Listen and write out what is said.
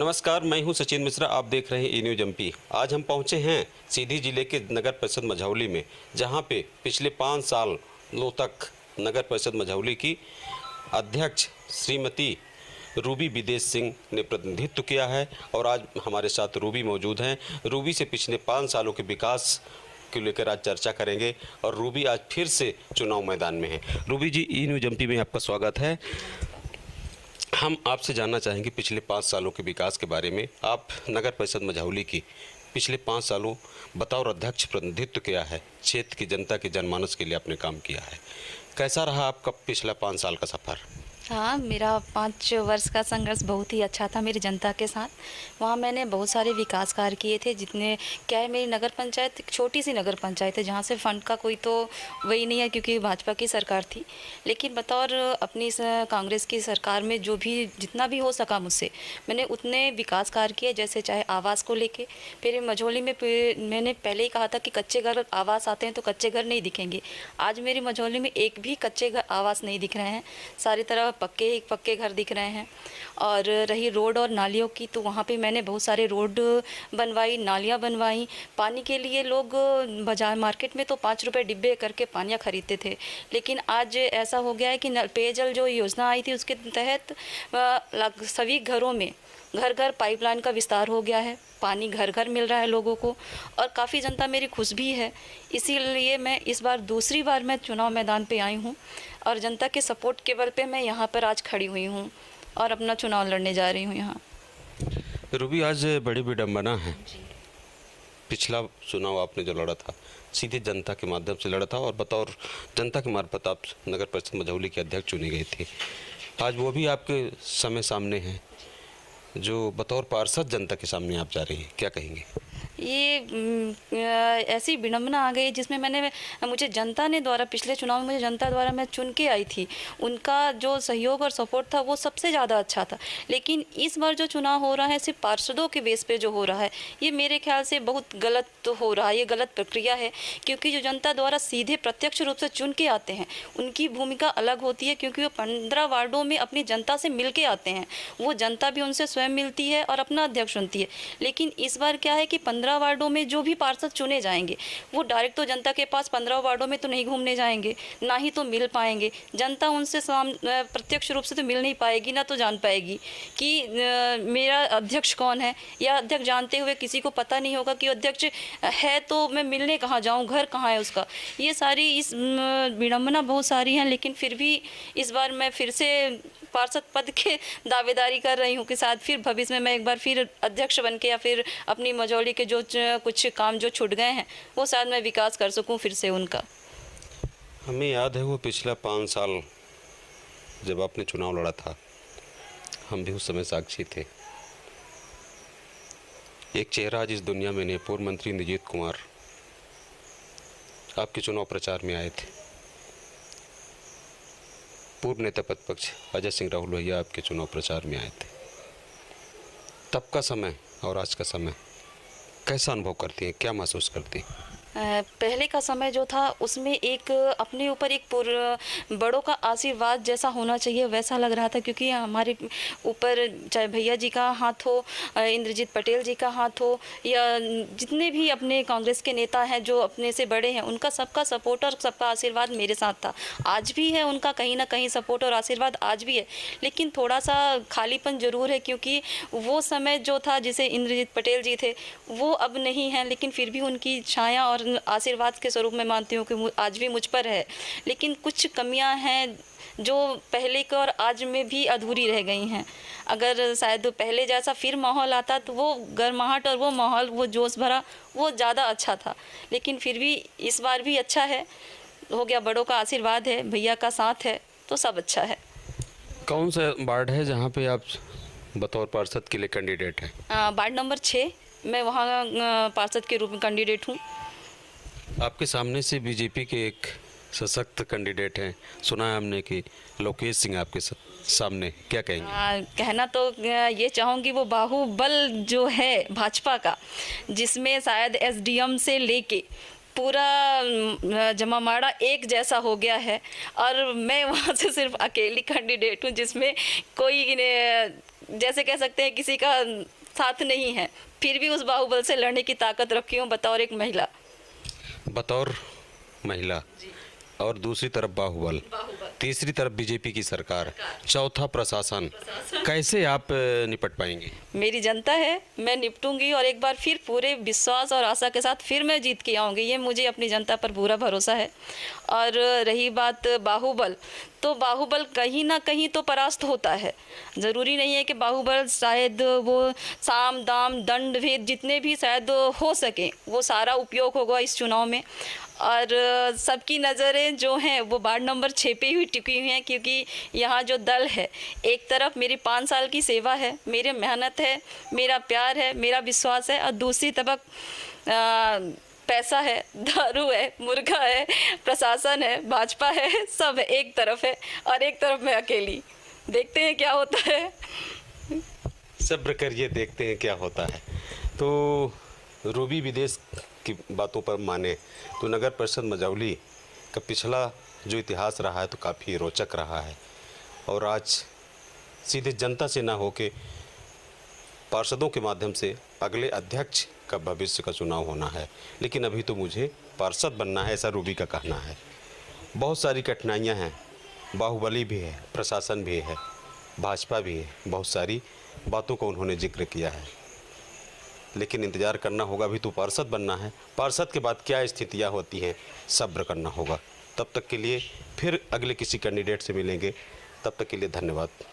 नमस्कार, मैं हूं सचिन मिश्रा। आप देख रहे हैं ई न्यूज एमपी। आज हम पहुंचे हैं सीधी जिले के नगर परिषद मझौली में, जहां पे पिछले 5 सालों तक नगर परिषद मझौली की अध्यक्ष श्रीमती रूबी विदेश सिंह ने प्रतिनिधित्व किया है। और आज हमारे साथ रूबी मौजूद हैं। रूबी से पिछले 5 सालों के विकास को लेकर आज चर्चा करेंगे और रूबी आज फिर से चुनाव मैदान में है। रूबी जी, ई न्यूज एमपी में आपका स्वागत है। हम आपसे जानना चाहेंगे पिछले 5 सालों के विकास के बारे में। आप नगर परिषद मझौली की पिछले 5 सालों बतौर अध्यक्ष प्रतिनिधित्व किया है, क्षेत्र की जनता के जनमानस के लिए आपने काम किया है। कैसा रहा आपका पिछला 5 साल का सफ़र? हाँ, मेरा 5 वर्ष का संघर्ष बहुत ही अच्छा था मेरी जनता के साथ। वहाँ मैंने बहुत सारे विकास कार्य किए थे। जितने क्या है, मेरी नगर पंचायत एक छोटी सी नगर पंचायत है जहाँ से फंड का कोई तो वही नहीं है, क्योंकि भाजपा की सरकार थी। लेकिन बतौर अपनी कांग्रेस की सरकार में जो भी जितना भी हो सका मुझसे, मैंने उतने विकास कार्य किए। जैसे चाहे आवास को लेके, फिर मझौली में मैंने पहले ही कहा था कि कच्चे घर आवास आते हैं तो कच्चे घर नहीं दिखेंगे। आज मेरी मझौली में एक भी कच्चे घर आवास नहीं दिख रहे हैं, सारी तरफ पक्के घर दिख रहे हैं। और रही रोड और नालियों की, तो वहाँ पे मैंने बहुत सारे रोड बनवाई, नालियाँ बनवाई। पानी के लिए लोग बाजार मार्केट में तो 5 रुपए डिब्बे करके पानियाँ खरीदते थे, लेकिन आज ऐसा हो गया है कि पेयजल जो योजना आई थी उसके तहत सभी घरों में घर घर पाइपलाइन का विस्तार हो गया है। पानी घर घर मिल रहा है लोगों को, और काफ़ी जनता मेरी खुश भी है। इसीलिए मैं इस बार दूसरी बार मैं चुनाव मैदान पे आई हूँ और जनता के सपोर्ट के बल पे मैं यहाँ पर आज खड़ी हुई हूँ और अपना चुनाव लड़ने जा रही हूँ यहाँ। रूबी, आज बड़ी विडम्बना है। पिछला चुनाव आपने जो लड़ा था सीधे जनता के माध्यम से लड़ा था और बतौर जनता के मार्फत आप नगर परिषद मझौली के अध्यक्ष चुनी गई थी। आज वो भी आपके सामने है जो बतौर पार्षद जनता के सामने आप जा रही हैं, क्या कहेंगे? ये ऐसी विडम्बना आ गई जिसमें मुझे जनता ने द्वारा पिछले चुनाव में मुझे जनता द्वारा मैं चुन के आई थी, उनका जो सहयोग और सपोर्ट था वो सबसे ज़्यादा अच्छा था। लेकिन इस बार जो चुनाव हो रहा है सिर्फ पार्षदों के बेस पे जो हो रहा है, ये मेरे ख्याल से बहुत गलत हो रहा है। ये गलत प्रक्रिया है, क्योंकि जो जनता द्वारा सीधे प्रत्यक्ष रूप से चुन के आते हैं उनकी भूमिका अलग होती है, क्योंकि वो 15 वार्डों में अपनी जनता से मिल के आते हैं। वो जनता भी उनसे स्वयं मिलती है और अपना अध्यक्ष चुनती है। लेकिन इस बार क्या है कि 15 वार्डों में जो भी पार्षद चुने जाएंगे वो डायरेक्ट तो जनता के पास 15 वार्डों में तो नहीं घूमने जाएंगे, ना ही तो मिल पाएंगे। जनता उनसे प्रत्यक्ष रूप से तो मिल नहीं पाएगी, ना तो जान पाएगी कि मेरा अध्यक्ष कौन है, या अध्यक्ष जानते हुए किसी को पता नहीं होगा कि अध्यक्ष है तो मैं मिलने कहाँ जाऊँ, घर कहाँ है उसका। ये सारी इस विडम्बना बहुत सारी हैं। लेकिन फिर भी इस बार मैं फिर से पार्षद पद के दावेदारी कर रही हूँ कि शायद फिर भविष्य में मैं एक बार फिर अध्यक्ष बन के या फिर अपनी मझौली के जो कुछ काम जो छूट गए हैं वो शायद मैं विकास कर सकूँ फिर से उनका। हमें याद है वो पिछला 5 साल जब आपने चुनाव लड़ा था, हम भी उस समय साक्षी थे। एक चेहरा आज इस दुनिया में नहीं, पूर्व मंत्री निजीत कुमार आपके चुनाव प्रचार में आए थे। पूर्व नेता प्रतिपक्ष अजय सिंह राहुल भैया आपके चुनाव प्रचार में आए थे। तब का समय और आज का समय कैसा अनुभव करती हैं, क्या महसूस करती हैं? पहले का समय जो था उसमें एक अपने ऊपर एक बड़ों का आशीर्वाद जैसा होना चाहिए वैसा लग रहा था, क्योंकि हमारे ऊपर चाहे भैया जी का हाथ हो, इंद्रजीत पटेल जी का हाथ हो, या जितने भी अपने कांग्रेस के नेता हैं जो अपने से बड़े हैं, उनका सबका सपोर्ट और सबका आशीर्वाद मेरे साथ था। आज भी है उनका कहीं ना कहीं सपोर्ट और आशीर्वाद आज भी है, लेकिन थोड़ा सा खालीपन ज़रूर है, क्योंकि वो समय जो था जिसे इंद्रजीत पटेल जी थे वो अब नहीं है। लेकिन फिर भी उनकी छाया और आशीर्वाद के स्वरूप में मानती हूँ कि आज भी मुझ पर है। लेकिन कुछ कमियां हैं जो पहले के और आज में भी अधूरी रह गई हैं। अगर शायद पहले जैसा फिर माहौल आता तो वो गर्माहट और वो माहौल, वो जोश भरा, वो ज़्यादा अच्छा था। लेकिन फिर भी इस बार भी अच्छा है, हो गया। बड़ों का आशीर्वाद है, भैया का साथ है, तो सब अच्छा है। कौन सा वार्ड है जहाँ पे आप बतौर पार्षद के लिए कैंडिडेट हैं? वार्ड नंबर 6, मैं वहाँ पार्षद के रूप में कैंडिडेट हूँ। आपके सामने से बीजेपी के एक सशक्त कैंडिडेट हैं, सुना है हमने कि लोकेश सिंह आपके सामने, क्या कहेंगे? कहना तो ये चाहूँगी वो बाहुबल जो है भाजपा का, जिसमें शायद एसडीएम से लेके पूरा जमामाड़ा एक जैसा हो गया है, और मैं वहाँ से सिर्फ अकेली कैंडिडेट हूँ जिसमें कोई जैसे कह सकते हैं किसी का साथ नहीं है, फिर भी उस बाहुबल से लड़ने की ताकत रखी हूँ बतौर एक महिला। बतौर महिला और दूसरी तरफ बाहुबल, बाहुबल। तीसरी तरफ बीजेपी की सरकार, चौथा प्रशासन, कैसे आप निपट पाएंगी? मेरी जनता है, मैं निपटूंगी और एक बार फिर पूरे विश्वास और आशा के साथ फिर मैं जीत के आऊँगी। ये मुझे अपनी जनता पर पूरा भरोसा है। और रही बात बाहुबल, तो बाहुबल कहीं ना कहीं तो परास्त होता है। ज़रूरी नहीं है कि बाहुबल, शायद वो साम दाम दंड भेद जितने भी शायद हो सके वो सारा उपयोग होगा इस चुनाव में। और सबकी नज़रें जो हैं वो वार्ड नंबर 6 पे ही टिकी हुई हैं, क्योंकि यहाँ जो दल है, एक तरफ मेरी 5 साल की सेवा है, मेरी मेहनत है, मेरा प्यार है, मेरा विश्वास है, और दूसरी तरफ पैसा है, दारू है, मुर्गा है, प्रशासन है, भाजपा है, सब एक तरफ है और एक तरफ मैं अकेली। देखते हैं क्या होता है। सब्र करिए, देखते हैं क्या होता है। तो रूबी विदेश की बातों पर माने तो नगर परिषद मझौली का पिछला जो इतिहास रहा है तो काफ़ी रोचक रहा है, और आज सीधे जनता से ना होके पार्षदों के माध्यम से अगले अध्यक्ष का भविष्य का चुनाव होना है। लेकिन अभी तो मुझे पार्षद बनना है, ऐसा रूबी का कहना है। बहुत सारी कठिनाइयां हैं, बाहुबली भी है, प्रशासन भी है, भाजपा भी है, बहुत सारी बातों को उन्होंने जिक्र किया है। लेकिन इंतज़ार करना होगा, अभी तो पार्षद बनना है। पार्षद के बाद क्या स्थितियां होती हैं, सब्र करना होगा। तब तक के लिए फिर अगले किसी कैंडिडेट से मिलेंगे। तब तक के लिए धन्यवाद।